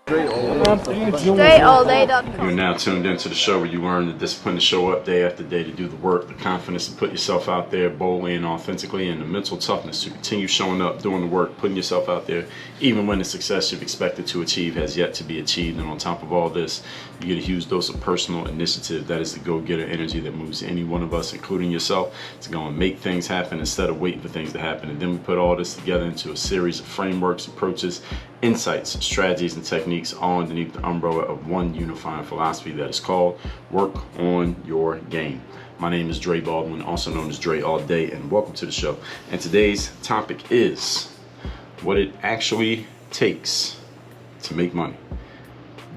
Straight You're now tuned into the show where you learn the discipline to show up day after day, to do the work, the confidence to put yourself out there boldly and authentically, and the mental toughness to continue showing up, doing the work, putting yourself out there, even when the success you've expected to achieve has yet to be achieved. And on top of all this, you get a huge dose of personal initiative. That is the go-getter energy that moves any one of us, including yourself, to go and make things happen instead of waiting for things to happen. And then we put all this together into a series of frameworks, approaches, insights, strategies, and techniques, all underneath the umbrella of one unifying philosophy that is called work on your game. My name is Dre Baldwin, also known as Dre All Day, and welcome to the show. And today's topic is what it actually takes to make money.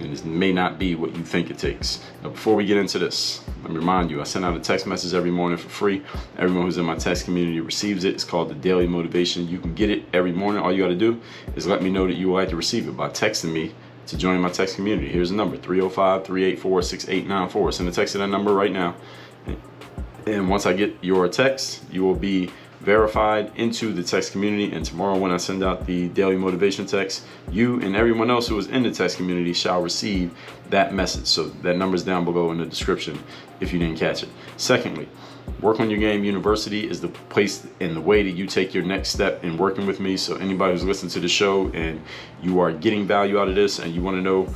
And it may not be what you think it takes. Now, before we get into this, let me remind you, I send out a text message every morning for free. Everyone who's in my text community receives it. It's called the Daily Motivation. You can get it every morning. All you got to do is let me know that you would like to receive it by texting me to join my text community. Here's the number, 305-384-6894. Send a text to that number right now. And once I get your text, you will be verified into the text community, and tomorrow when I send out the daily motivation text, you and everyone else who is in the text community shall receive that message. So that number's down below in the description if you didn't catch it. Secondly, Work on Your Game University is the place and the way that you take your next step in working with me. So anybody who's listening to the show and you are getting value out of this and you want to know,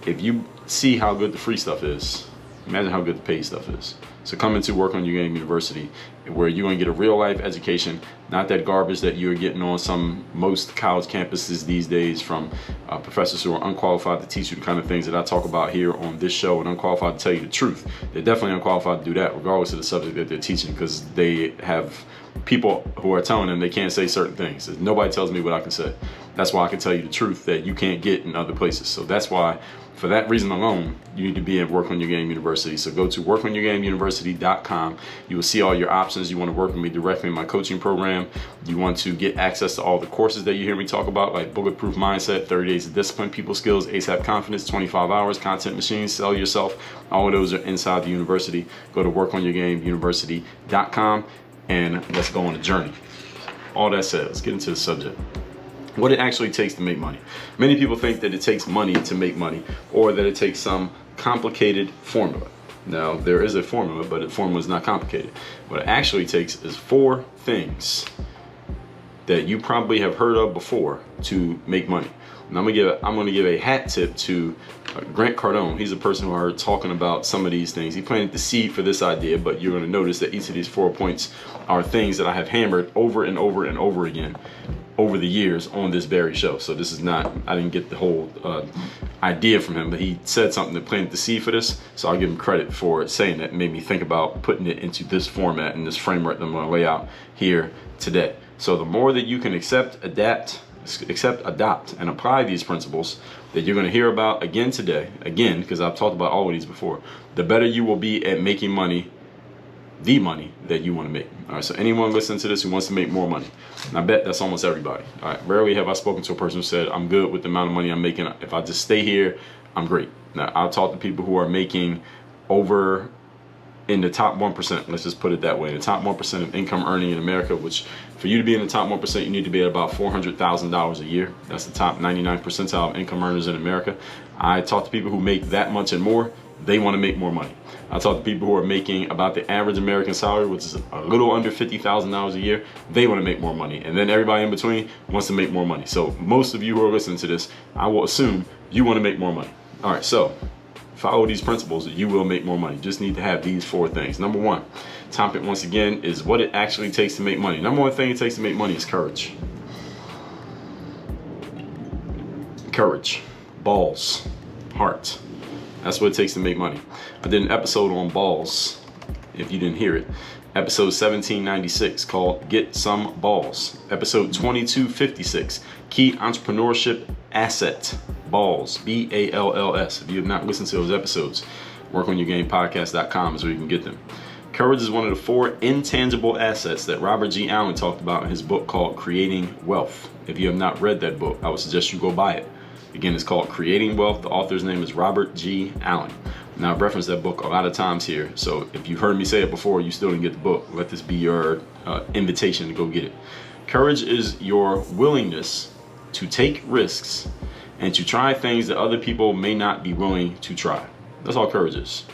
if you see how good the free stuff is, imagine how good the paid stuff is. So come into Work on Your Game University, where you're going to get a real life education, not that garbage that you're getting on most college campuses these days from professors who are unqualified to teach you the kind of things that I talk about here on this show, and unqualified to tell you the truth. They're definitely unqualified to do that regardless of the subject that they're teaching, because they have people who are telling them they can't say certain things. Nobody tells me what I can say. That's why I can tell you the truth that you can't get in other places. So that's why, for that reason alone, you need to be at Work on Your Game University. So go to workonyourgameuniversity.com. You will see all your options. You want to work with me directly in my coaching program. You want to get access to all the courses that you hear me talk about, like Bulletproof Mindset, 30 Days of Discipline, People Skills, ASAP Confidence, 25 Hours, Content Machines, Sell Yourself. All of those are inside the university. Go to workonyourgameuniversity.com and let's go on a journey. All that said, let's get into the subject. What it actually takes to make money. Many people think that it takes money to make money, or that it takes some complicated formula. Now, there is a formula, but the formula is not complicated. What it actually takes is 4 things that you probably have heard of before to make money. And I'm gonna give a hat tip to Grant Cardone. He's a person who I heard talking about some of these things. He planted the seed for this idea, but you're gonna notice that each of these 4 points are things that I have hammered over and over and over again over the years on this very show. So this is not, I didn't get the whole idea from him, but he said something that planted the seed for this. So I'll give him credit for saying that. It made me think about putting it into this format and this framework that I'm gonna lay out here today. So the more that you can accept, adopt, and apply these principles that you're gonna hear about again today, because I've talked about all of these before, the better you will be at making money, the money that you want to make. All right, so anyone listening to this who wants to make more money, and I bet that's almost everybody. All right, rarely have I spoken to a person who said, I'm good with the amount of money I'm making. If I just stay here, I'm great. Now, I'll talk to people who are making over in the top 1%, let's just put it that way, in the top 1% of income earning in America, which for you to be in the top 1%, you need to be at about $400,000 a year. That's the top 99 percentile of income earners in America. I talk to people who make that much and more. They want to make more money. I talk to people who are making about the average American salary, which is a little under $50,000 a year. They want to make more money. And then everybody in between wants to make more money. So most of you who are listening to this, I will assume you want to make more money. All right, so follow these principles, you will make more money. You just need to have these 4 things. Number 1, topic once again is what it actually takes to make money. Number 1 thing it takes to make money is courage. Courage, balls, heart. That's what it takes to make money. I did an episode on balls, if you didn't hear it. Episode 1796 called Get Some Balls. Episode 2256, Key Entrepreneurship Asset, Balls, BALLS. If you have not listened to those episodes, workonyourgamepodcast.com is where you can get them. Courage is one of the 4 intangible assets that Robert G. Allen talked about in his book called Creating Wealth. If you have not read that book, I would suggest you go buy it. Again, it's called Creating Wealth. The author's name is Robert G. Allen. Now, I've referenced that book a lot of times here, so if you've heard me say it before, you still didn't get the book, let this be your invitation to go get it. Courage is your willingness to take risks and to try things that other people may not be willing to try. That's all courage is.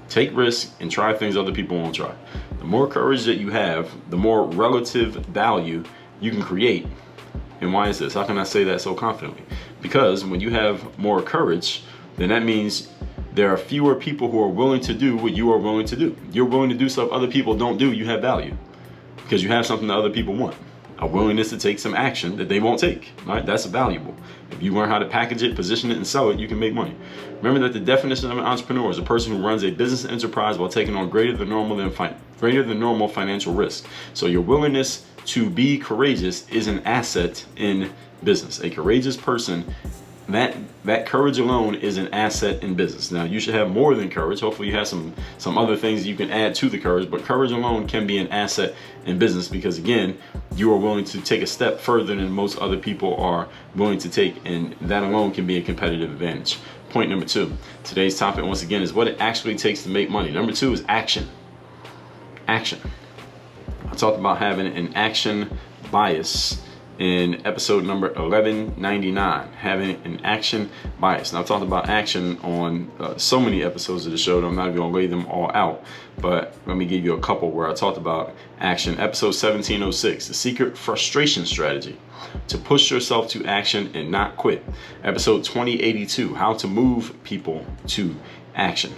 Take risks and try things other people won't try. The more courage that you have, the more relative value you can create. And why is this? How can I say that so confidently? Because when you have more courage, then that means there are fewer people who are willing to do what you are willing to do. You're willing to do stuff other people don't do. You have value because you have something that other people want. A willingness to take some action that they won't take, right? That's valuable. If you learn how to package it, position it, and sell it, you can make money. Remember that the definition of an entrepreneur is a person who runs a business enterprise while taking on greater than normal financial risk. So your willingness to be courageous is an asset in business. A courageous person, that courage alone is an asset in business. Now, you should have more than courage. Hopefully you have some other things you can add to the courage, but courage alone can be an asset in business because, again, you are willing to take a step further than most other people are willing to take, and that alone can be a competitive advantage. Point number 2. Today's topic, once again, is what it actually takes to make money. Number 2 is action. Action. I talked about having an action bias in episode number 1199, having an action bias. Now, I've talked about action on so many episodes of the show that I'm not going to lay them all out, but let me give you a couple where I talked about action. Episode 1706, the secret frustration strategy, to push yourself to action and not quit. Episode 2082, how to move people to action.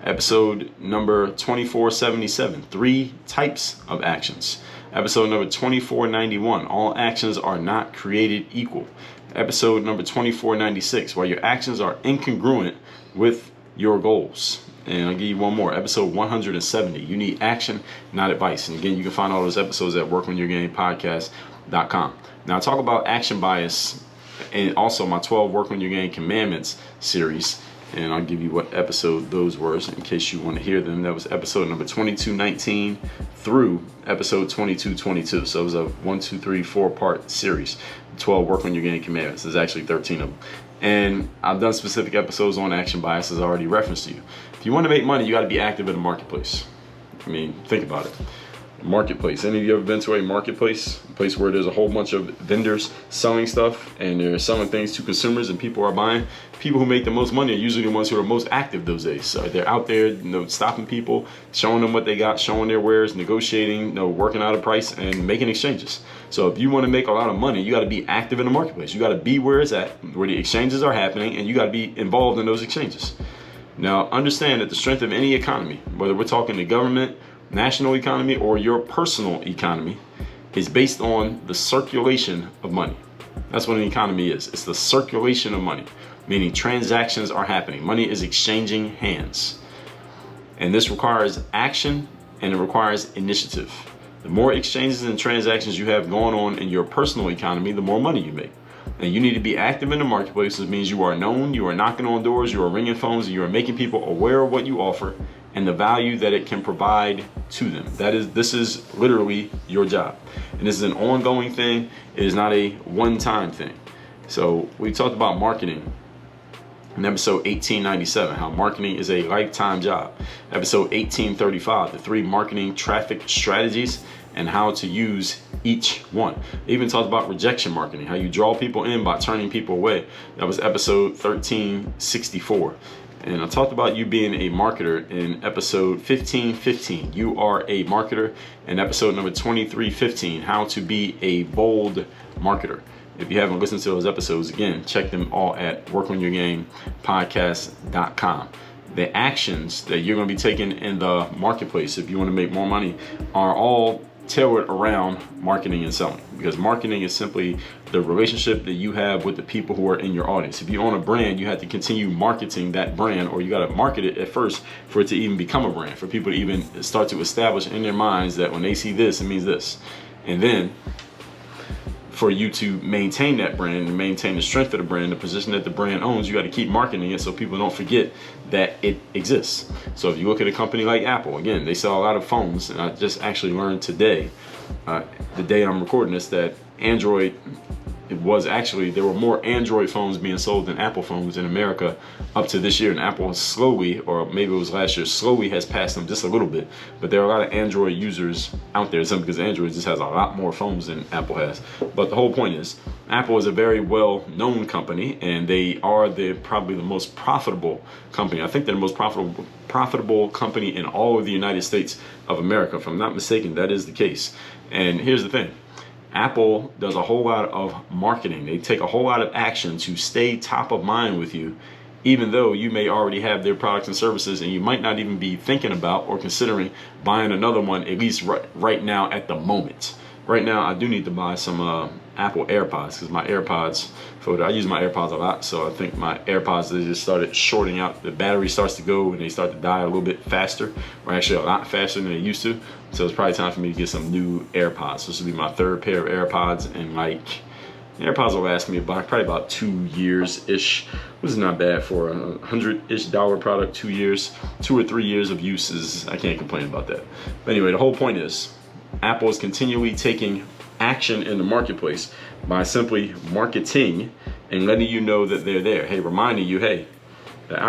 Episode number 2477, 3 types of actions. Episode number 2491, all actions are not created equal. Episode number 2496, why your actions are incongruent with your goals. And I'll give you one more, episode 170, you need action, not advice. And again, you can find all those episodes at workonyourgamepodcast.com. Now, I talk about action bias and also my 12 Work on Your Game Commandments series. And I'll give you what episode those were in case you want to hear them. That was episode number 2219 through episode 2222. So it was a 1, 2, 3, 4-part series. 12 Work on Your Game Commandments. There's actually 13 of them. And I've done specific episodes on action bias, as I already referenced to you. If you want to make money, you got to be active in the marketplace. I mean, think about it. Marketplace. Any of you ever been to a marketplace? A place where there's a whole bunch of vendors selling stuff and they're selling things to consumers and people are buying. People who make the most money are usually the ones who are most active those days. So they're out there, stopping people, showing them what they got, showing their wares, negotiating, working out a price and making exchanges. So if you want to make a lot of money, you got to be active in the marketplace. You got to be where it's at, where the exchanges are happening, and you got to be involved in those exchanges. Now, understand that the strength of any economy, whether we're talking the government, national economy, or your personal economy, is based on the circulation of money. That's what an economy is. It's the circulation of money, meaning transactions are happening. Money is exchanging hands. And this requires action and it requires initiative. The more exchanges and transactions you have going on in your personal economy, the more money you make. And you need to be active in the marketplace. This means you are known, you are knocking on doors, you are ringing phones, and you are making people aware of what you offer and the value that it can provide to them. This is literally your job. And this is an ongoing thing. It is not a one-time thing. So we talked about marketing in episode 1897, how marketing is a lifetime job. Episode 1835, the 3 marketing traffic strategies and how to use each one. I even talked about rejection marketing, how you draw people in by turning people away. That was episode 1364. And I talked about you being a marketer in episode 1515. You are a marketer. In episode number 2315, how to be a bold marketer. If you haven't listened to those episodes, again, check them all at workonyourgamepodcast.com. The actions that you're going to be taking in the marketplace, if you want to make more money, are all tailored around marketing and selling, because marketing is simply the relationship that you have with the people who are in your audience. If you own a brand, you have to continue marketing that brand, or you got to market it at first for it to even become a brand, for people to even start to establish in their minds that when they see this, it means this. And then for you to maintain that brand and maintain the strength of the brand, the position that the brand owns, you got to keep marketing it so people don't forget that it exists. So if you look at a company like Apple, again, they sell a lot of phones, and I just actually learned today, the day I'm recording this, that Android there were more Android phones being sold than Apple phones in America up to this year, and Apple slowly, or maybe it was last year, slowly has passed them just a little bit. But there are a lot of Android users out there, simply because Android just has a lot more phones than Apple has. But the whole point is, Apple is a very well-known company, and they are probably the most profitable company. I think they're the most profitable company in all of the United States of America. If I'm not mistaken, that is the case. And here's the thing. Apple does a whole lot of marketing. They take a whole lot of action to stay top of mind with you, even though you may already have their products and services and you might not even be thinking about or considering buying another one, at least right now at the moment. Right now, I do need to buy some Apple AirPods, because my AirPods, I use my AirPods a lot, so I think my AirPods, they just started shorting out. The battery starts to go and they start to die a little bit faster, or actually a lot faster than they used to. So it's probably time for me to get some new AirPods. So this will be my third pair of AirPods, and like, AirPods will last me probably about 2 years-ish, which is not bad for a $100-ish product. 2 years, 2 or 3 years of use I can't complain about that. But anyway, the whole point is, Apple is continually taking action in the marketplace by simply marketing and letting you know that they're there. Hey, reminding you, hey, that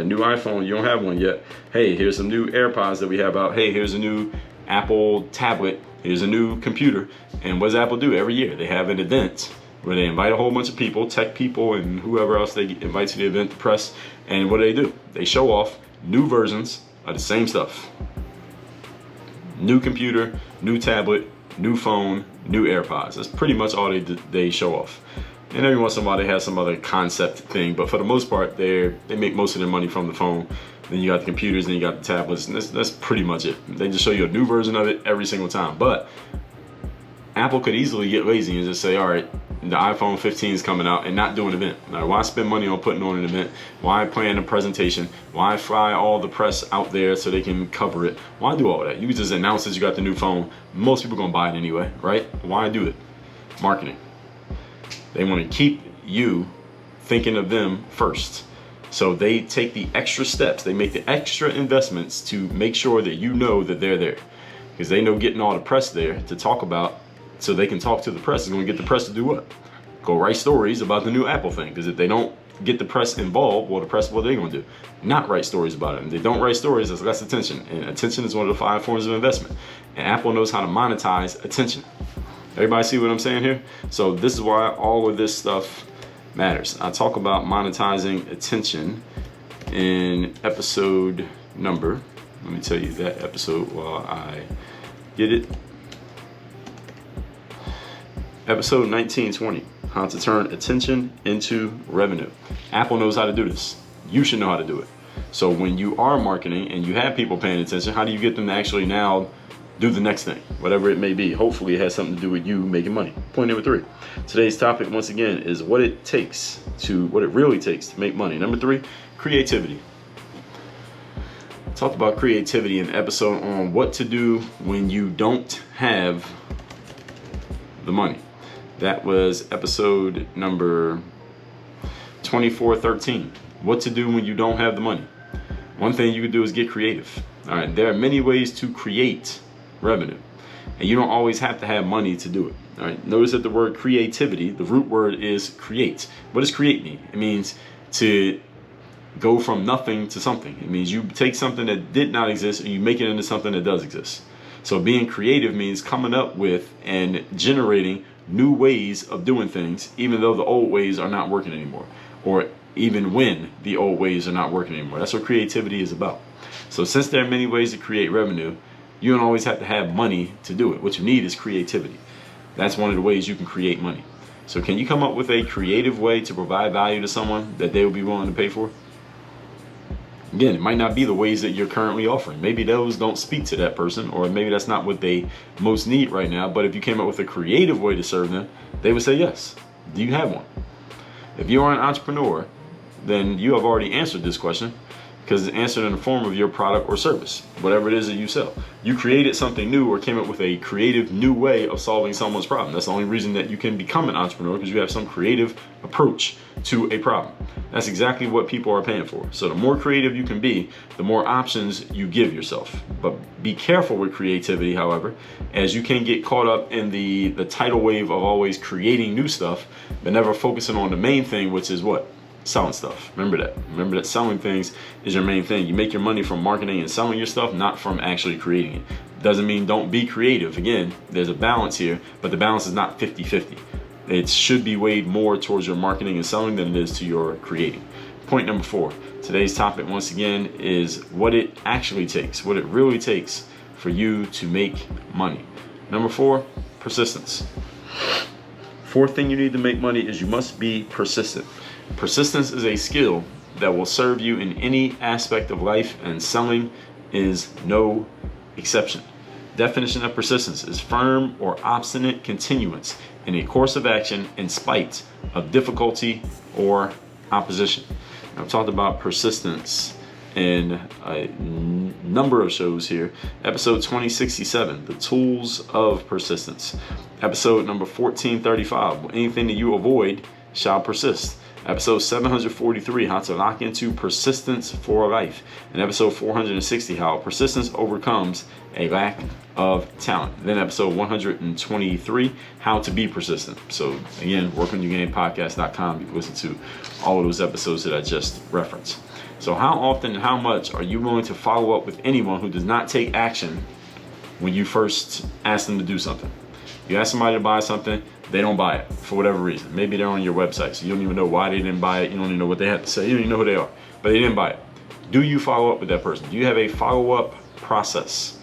new iPhone, you don't have one yet. Hey, here's some new AirPods that we have out. Hey, here's a new Apple tablet. Here's a new computer. And what does Apple do every year? They have an event where they invite a whole bunch of people, tech people and whoever else they invite to the event, the press. And what do? They show off new versions of the same stuff. New computer, new tablet, new phone, new AirPods. That's pretty much all they show off. And every once in a while they have some other concept thing, but for the most part they make most of their money from the phone. Then you got the computers, then you got the tablets, and that's pretty much it. They just show you a new version of it every single time. But Apple could easily get lazy and just say, all right, the iPhone 15 is coming out, and not do an event. Now, why spend money on putting on an event? Why plan a presentation? Why fly all the press out there so they can cover it? Why do all that? You just announce that you got the new phone. Most people are gonna buy it anyway, right? Why do it? Marketing. They want to keep you thinking of them first. So they take the extra steps, they make the extra investments to make sure that you know that they're there. Because they know getting all the press there to talk about, so they can talk to the press, is going to get the press to do what? Go write stories about the new Apple thing. Because if they don't get the press involved, well, the press, what are they going to do? Not write stories about it. And if they don't write stories, there's less attention. And attention is one of the 5 forms of investment. And Apple knows how to monetize attention. Everybody see what I'm saying here? So this is why all of this stuff matters. I talk about monetizing attention in episode number. Let me tell you that episode while I get it. Episode 1920, how to turn attention into revenue. Apple knows how to do this. You should know how to do it. So when you are marketing and you have people paying attention, how do you get them to actually now do the next thing, whatever it may be? Hopefully it has something to do with you making money. Point number 3. Today's topic, once again, is what it really takes to make money. Number 3, creativity. I talked about creativity in the episode on what to do when you don't have the money. That was episode number 2413. What to do when you don't have the money. One thing you can do is get creative. All right, there are many ways to create revenue, and you don't always have to have money to do it. All right, notice that the word creativity, the root word is create. What does create mean? It means to go from nothing to something. It means you take something that did not exist and you make it into something that does exist. So being creative means coming up with and generating new ways of doing things, even though the old ways are not working anymore, or even when the old ways are not working anymore. That's what creativity is about. So since there are many ways to create revenue, you don't always have to have money to do it. What you need is creativity. That's one of the ways you can create money. So can you come up with a creative way to provide value to someone that they will be willing to pay for? Again, it might not be the ways that you're currently offering. Maybe those don't speak to that person, or maybe that's not what they most need right now. But if you came up with a creative way to serve them, they would say yes. Do you have one? If you are an entrepreneur, then you have already answered this question, because it's answered in the form of your product or service, whatever it is that you sell. You created something new or came up with a creative new way of solving someone's problem. That's the only reason that you can become an entrepreneur, because you have some creative approach to a problem. That's exactly what people are paying for. So the more creative you can be, the more options you give yourself. But be careful with creativity, however, as you can get caught up in the tidal wave of always creating new stuff, but never focusing on the main thing, which is what? Selling stuff. Remember that selling things is your main thing. You make your money from marketing and selling your stuff, not from actually creating it. Doesn't mean don't be creative. Again, there's a balance here, but the balance is not 50-50. It should be weighed more towards your marketing and selling than it is to your creating. Point number 4. Today's topic, once again, is what it actually takes, what it really takes for you to make money. Number 4, persistence. Fourth thing you need to make money is you must be persistent. Persistence is a skill that will serve you in any aspect of life, and selling is no exception. Definition of persistence is firm or obstinate continuance in a course of action in spite of difficulty or opposition. Now, I've talked about persistence in a number of shows here. Episode 2067, the tools of persistence. Episode number 1435, anything that you avoid shall persist. Episode 743, how to lock into persistence for life. And episode 460, how persistence overcomes a lack of talent. Then episode 123, how to be persistent. So again, workonyourgamepodcast.com. You can listen to all of those episodes that I just referenced. So how often and how much are you willing to follow up with anyone who does not take action when you first ask them to do something? You ask somebody to buy something, they don't buy it for whatever reason. Maybe they're on your website, so you don't even know why they didn't buy it. You don't even know what they have to say. You don't even know who they are, but they didn't buy it. Do you follow up with that person? Do you have a follow-up process?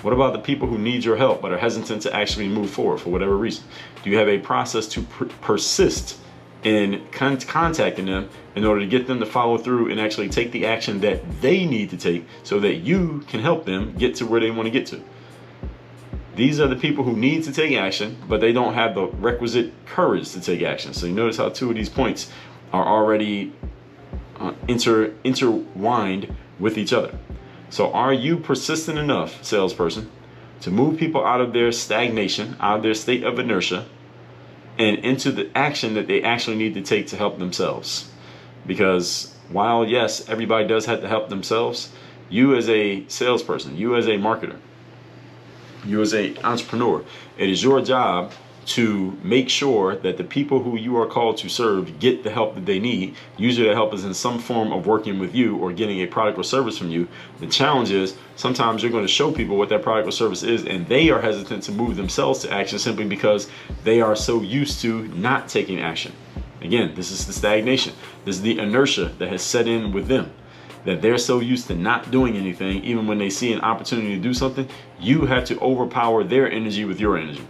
What about the people who need your help but are hesitant to actually move forward for whatever reason? Do you have a process to persist in contacting them in order to get them to follow through and actually take the action that they need to take so that you can help them get to where they want to get to? These are the people who need to take action, but they don't have the requisite courage to take action. So you notice how 2 of these points are already intertwined with each other. So are you persistent enough, salesperson, to move people out of their stagnation, out of their state of inertia, and into the action that they actually need to take to help themselves? Because while, yes, everybody does have to help themselves, you as a salesperson, you as a marketer, you as an entrepreneur, it is your job to make sure that the people who you are called to serve get the help that they need. Usually that help is in some form of working with you or getting a product or service from you. The challenge is sometimes you're going to show people what that product or service is, and they are hesitant to move themselves to action simply because they are so used to not taking action. Again, this is the stagnation. This is the inertia that has set in with them, that they're so used to not doing anything. Even when they see an opportunity to do something, you have to overpower their energy with your energy.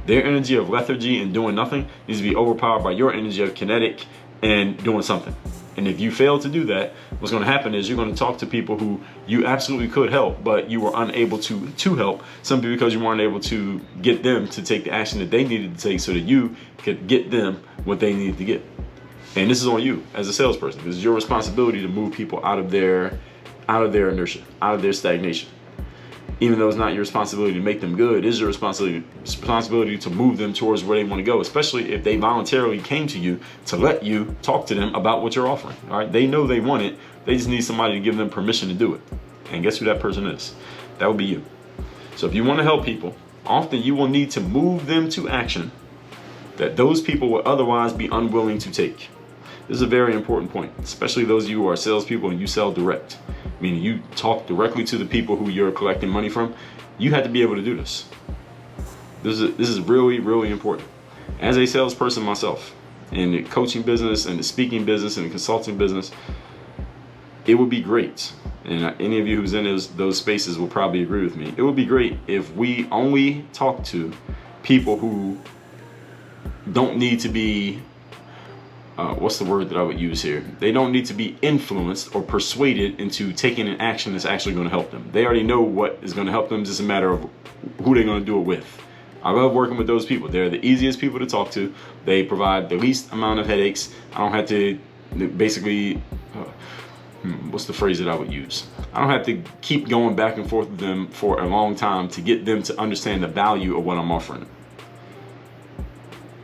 Their energy of lethargy and doing nothing needs to be overpowered by your energy of kinetic and doing something. And if you fail to do that, what's going to happen is you're going to talk to people who you absolutely could help, but you were unable to help, simply because you weren't able to get them to take the action that they needed to take so that you could get them what they needed to get. And this is on you as a salesperson. This is your responsibility to move people out of their inertia, out of their stagnation. Even though it's not your responsibility to make them good, it is your responsibility to move them towards where they want to go, especially if they voluntarily came to you to let you talk to them about what you're offering. All right, they know they want it. They just need somebody to give them permission to do it. And guess who that person is? That would be you. So if you want to help people, often you will need to move them to action that those people would otherwise be unwilling to take. This is a very important point, especially those of you who are salespeople and you sell direct, meaning you talk directly to the people who you're collecting money from. You have to be able to do this. This is really, really important. As a salesperson myself, in the coaching business and the speaking business and the consulting business, it would be great, and any of you who's in those spaces will probably agree with me, it would be great if we only talk to people who don't need to be what's the word that I would use here? They don't need to be influenced or persuaded into taking an action that's actually going to help them. They already know what is going to help them. It's just a matter of who they're going to do it with. I love working with those people. They're the easiest people to talk to. They provide the least amount of headaches. I don't have to basically, what's the phrase that I would use? I don't have to keep going back and forth with them for a long time to get them to understand the value of what I'm offering.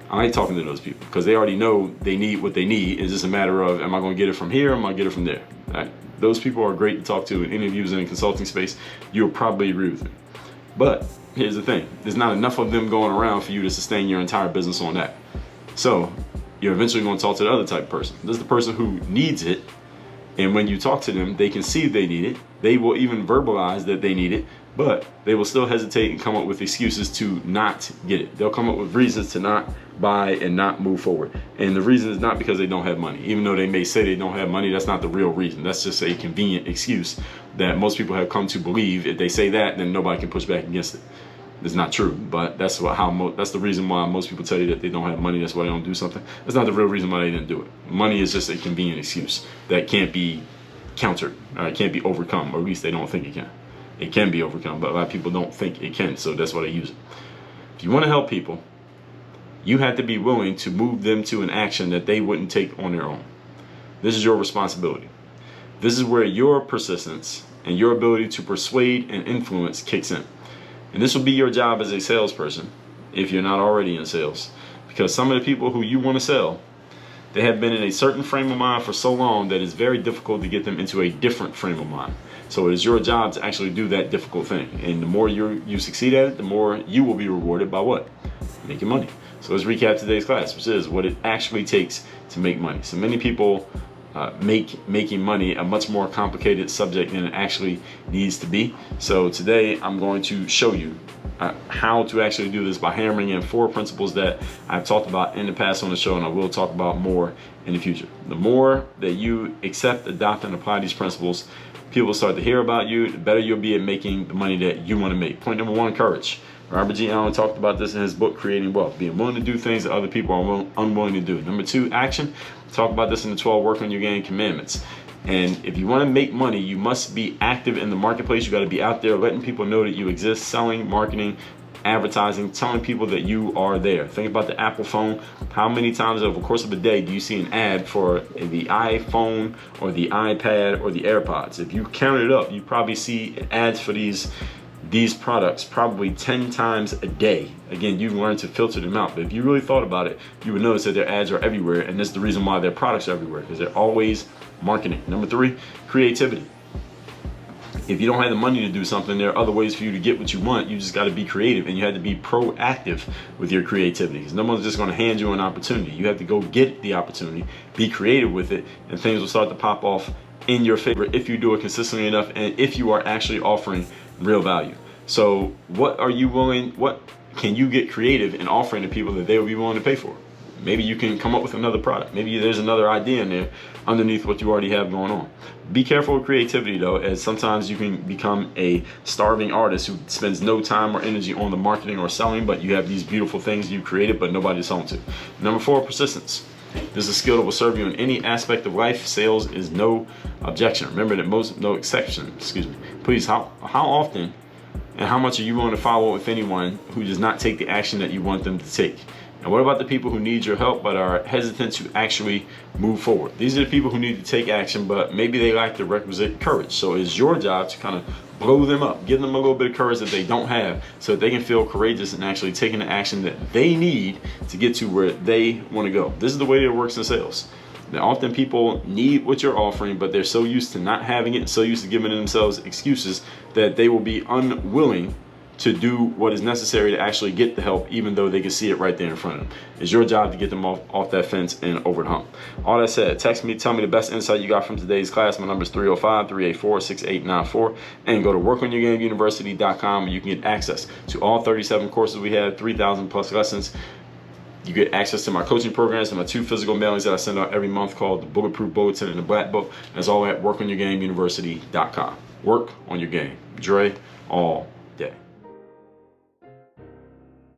I like talking to those people because they already know they need what they need. It's just a matter of, am I going to get it from here or am I going to get it from there? Right? Those people are great to talk to, and any of you who's in the consulting space, you'll probably agree with me. But here's the thing, there's not enough of them going around for you to sustain your entire business on that. So you're eventually going to talk to the other type of person. This is the person who needs it. And when you talk to them, they can see they need it. They will even verbalize that they need it, but they will still hesitate and come up with excuses to not get it. They'll come up with reasons to not buy and not move forward. And the reason is not because they don't have money. Even though they may say they don't have money, that's not the real reason. That's just a convenient excuse that most people have come to believe. If they say that, then nobody can push back against it. It's not true, but that's the reason why most people tell you that they don't have money. That's why they don't do something. That's not the real reason why they didn't do it. Money is just a convenient excuse that can't be countered, or it can't be overcome, or at least they don't think it can. It can be overcome, but a lot of people don't think it can, so that's why they use it. If you want to help people, you have to be willing to move them to an action that they wouldn't take on their own. This is your responsibility. This is where your persistence and your ability to persuade and influence kicks in. And this will be your job as a salesperson if you're not already in sales. Because some of the people who you want to sell, they have been in a certain frame of mind for so long that it's very difficult to get them into a different frame of mind. So it is your job to actually do that difficult thing. And the more you succeed at it, the more you will be rewarded by what? Making money. So let's recap today's class, which is what it actually takes to make money. So many people making money a much more complicated subject than it actually needs to be. So today I'm going to show you how to actually do this by hammering in 4 principles that I've talked about in the past on the show, and I will talk about more in the future. The more that you accept, adopt, and apply these principles, people start to hear about you, the better you'll be at making the money that you want to make. Point number 1, courage. Robert G. Allen talked about this in his book, Creating Wealth, being willing to do things that other people are unwilling to do. Number 2, action. Talk about this in the 12 Work on Your Game commandments. And if you want to make money, you must be active in the marketplace. You got to be out there letting people know that you exist, selling, marketing, advertising, telling people that you are there. Think about the Apple phone. How many times over the course of a day do you see an ad for the iPhone or the iPad or the AirPods? If you count it up, you probably see ads for these products probably 10 times a day. Again, you've learned to filter them out, but if you really thought about it, you would notice that their ads are everywhere, and that's the reason why their products are everywhere, because they're always marketing. Number 3, creativity. If you don't have the money to do something, there are other ways for you to get what you want. You just got to be creative, and you have to be proactive with your creativity, because no one's just going to hand you an opportunity. You have to go get the opportunity, be creative with it, and things will start to pop off in your favor if you do it consistently enough, and if you are actually offering real value. So what can you get creative in offering to people that they will be willing to pay for? Maybe you can come up with another product. Maybe there's another idea in there underneath what you already have going on. Be careful with creativity though, as sometimes you can become a starving artist who spends no time or energy on the marketing or selling, but you have these beautiful things you created but nobody's selling to. Number 4, persistence. This is a skill that will serve you in any aspect of life. Sales is no objection. Remember that no exception. Please, how often and how much are you willing to follow with anyone who does not take the action that you want them to take? And what about the people who need your help but are hesitant to actually move forward? These are the people who need to take action, but maybe they lack the requisite courage. So it's your job to kind of blow them up, give them a little bit of courage that they don't have, so that they can feel courageous and actually taking the action that they need to get to where they want to go. This is the way it works in sales. Now, often people need what you're offering, but they're so used to not having it, so used to giving themselves excuses that they will be unwilling to do what is necessary to actually get the help, even though they can see it right there in front of them. It's your job to get them off that fence and over the hump. All that said, text me, tell me the best insight you got from today's class. My number is 305-384-6894. And go to workonyourgameuniversity.com where you can get access to all 37 courses we have, 3,000 plus lessons. You get access to my coaching programs and my 2 physical mailings that I send out every month called the Bulletproof Bulletin and the Black Book. That's all at workonyourgameuniversity.com. Work on your game. Dre, all